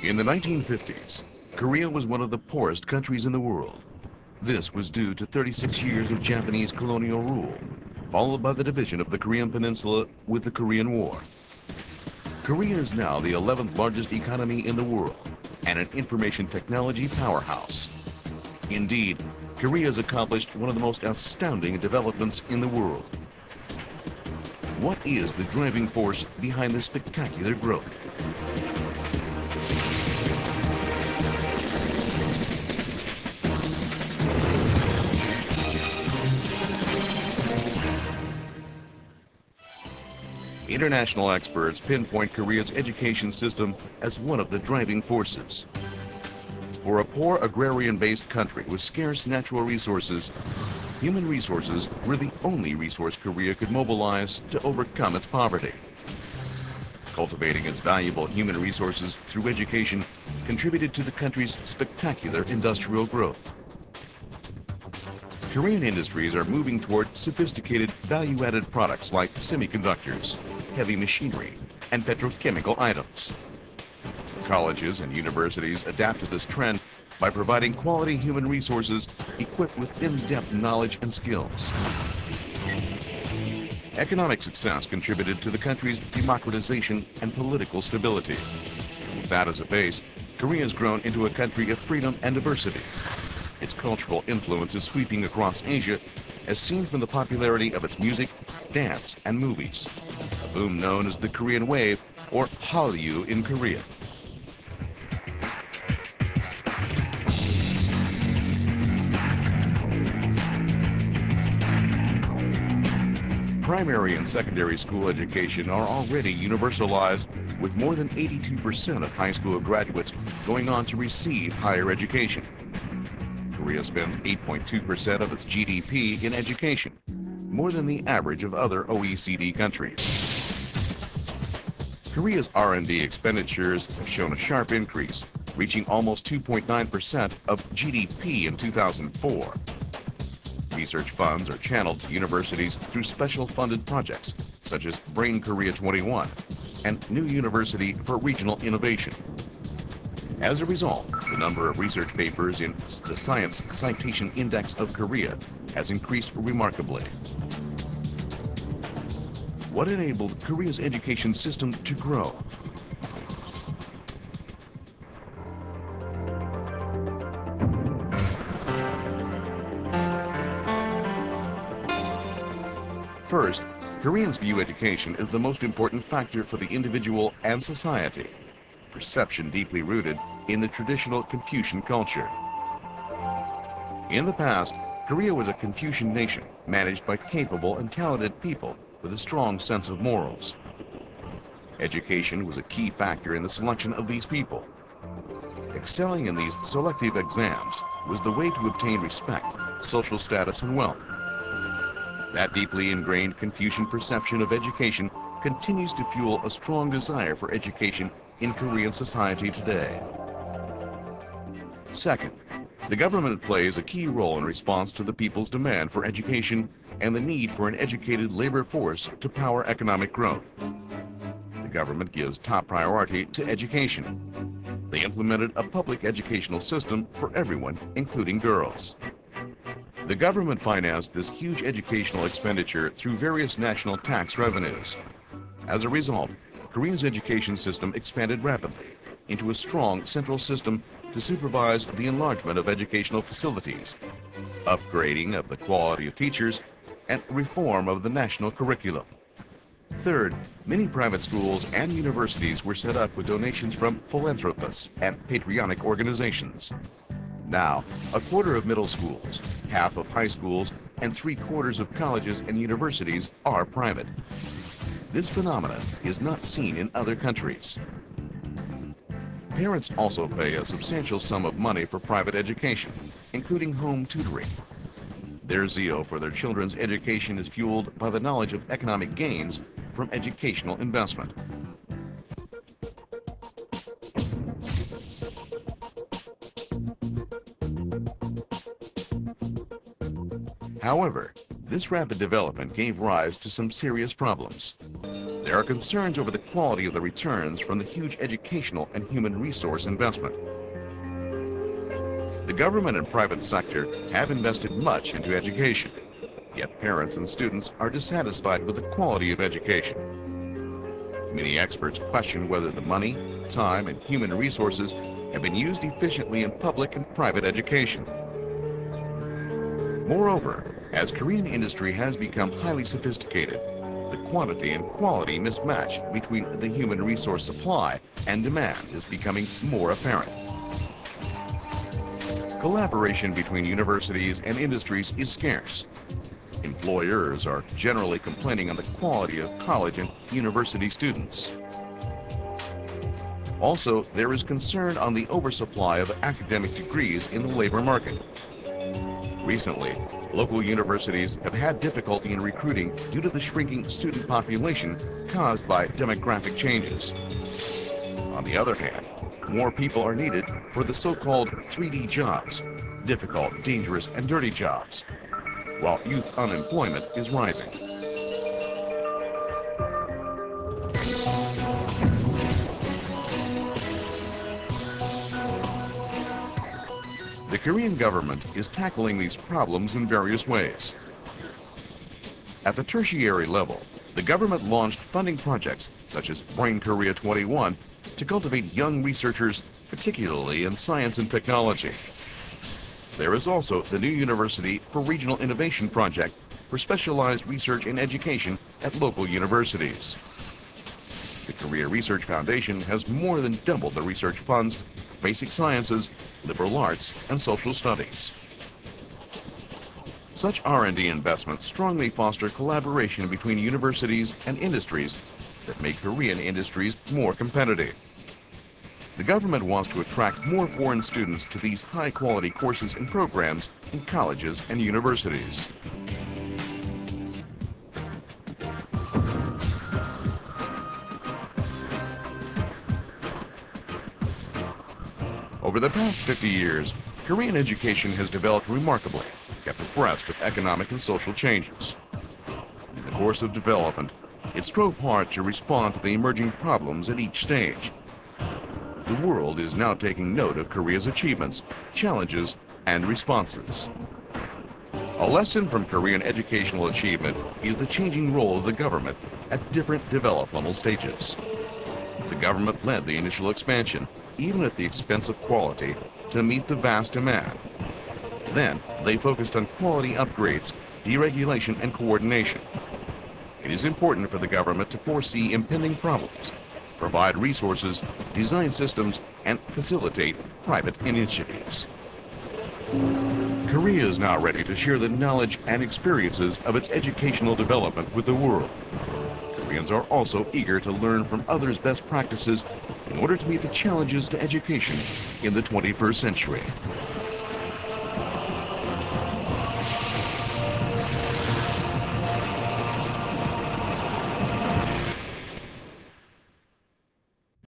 In the 1950s, Korea was one of the poorest countries in the world. This was due to 36 years of Japanese colonial rule, followed by the division of the Korean Peninsula with the Korean War. Korea is now the 11th largest economy in the world and an information technology powerhouse. Indeed, Korea has accomplished one of the most astounding developments in the world. What is the driving force behind this spectacular growth? International experts pinpoint Korea's education system as one of the driving forces. For a poor agrarian-based country with scarce natural resources, human resources were the only resource Korea could mobilize to overcome its poverty. Cultivating its valuable human resources through education contributed to the country's spectacular industrial growth. Korean industries are moving toward sophisticated value-added products like semiconductors, heavy machinery, and petrochemical items. Colleges and universities adapt to this trend by providing quality human resources equipped with in-depth knowledge and skills. Economic success contributed to the country's democratization and political stability. With that as a base, Korea has grown into a country of freedom and diversity. Its cultural influence is sweeping across Asia, as seen from the popularity of its music, dance, and movies, a boom known as the Korean Wave, or Hallyu in Korea. Primary and secondary school education are already universalized, with more than 82% of high school graduates going on to receive higher education. Korea spends 8.2% of its GDP in education, more than the average of other OECD countries. Korea's R&D expenditures have shown a sharp increase, reaching almost 2.9% of GDP in 2004. Research funds are channeled to universities through special funded projects, such as Brain Korea 21 and New University for Regional Innovation. As a result, the number of research papers in the Science Citation Index of Korea has increased remarkably. What enabled Korea's education system to grow? First, Koreans view education as the most important factor for the individual and society, perception deeply rooted in the traditional Confucian culture. In the past, Korea was a Confucian nation managed by capable and talented people with a strong sense of morals. Education was a key factor in the selection of these people. Excelling in these selective exams was the way to obtain respect, social status, and wealth. That deeply ingrained Confucian perception of education continues to fuel a strong desire for education in Korean society today. Second, the government plays a key role in response to the people's demand for education and the need for an educated labor force to power economic growth. The government gives top priority to education. They implemented a public educational system for everyone, including girls. The government financed this huge educational expenditure through various national tax revenues. As a result, Korea's education system expanded rapidly into a strong central system to supervise the enlargement of educational facilities, upgrading of the quality of teachers, and reform of the national curriculum. Third, many private schools and universities were set up with donations from philanthropists and patriotic organizations. Now, a quarter of middle schools, half of high schools, and 3/4 of colleges and universities are private. This phenomenon is not seen in other countries. Parents also pay a substantial sum of money for private education, including home tutoring. Their zeal for their children's education is fueled by the knowledge of economic gains from educational investment. However, this rapid development gave rise to some serious problems. There are concerns over the quality of the returns from the huge educational and human resource investment. The government and private sector have invested much into education, yet parents and students are dissatisfied with the quality of education. Many experts question whether the money, time, and human resources have been used efficiently in public and private education. Moreover, as Korean industry has become highly sophisticated, the quantity and quality mismatch between the human resource supply and demand is becoming more apparent. Collaboration between universities and industries is scarce. Employers are generally complaining on the quality of college and university students. Also, there is concern on the oversupply of academic degrees in the labor market. Recently, local universities have had difficulty in recruiting due to the shrinking student population caused by demographic changes. On the other hand, more people are needed for the so-called 3D jobs, difficult, dangerous, and dirty jobs, while youth unemployment is rising. The Korean government is tackling these problems in various ways. At the tertiary level, the government launched funding projects such as Brain Korea 21 to cultivate young researchers, particularly in science and technology. There is also the New University for Regional Innovation Project for specialized research and education at local universities. The Korea Research Foundation has more than doubled the research funds, basic sciences, liberal arts, and social studies. Such R&D investments strongly foster collaboration between universities and industries that make Korean industries more competitive. The government wants to attract more foreign students to these high-quality courses and programs in colleges and universities. Over the past 50 years, Korean education has developed remarkably, kept abreast of economic and social changes. In the course of development, it strove hard to respond to the emerging problems at each stage. The world is now taking note of Korea's achievements, challenges, and responses. A lesson from Korean educational achievement is the changing role of the government at different developmental stages. The government led the initial expansion, even at the expense of quality, to meet the vast demand. Then, they focused on quality upgrades, deregulation, and coordination. It is important for the government to foresee impending problems, provide resources, design systems, and facilitate private initiatives. Korea is now ready to share the knowledge and experiences of its educational development with the world. Koreans are also eager to learn from others' best practices in order to meet the challenges to education in the 21st century.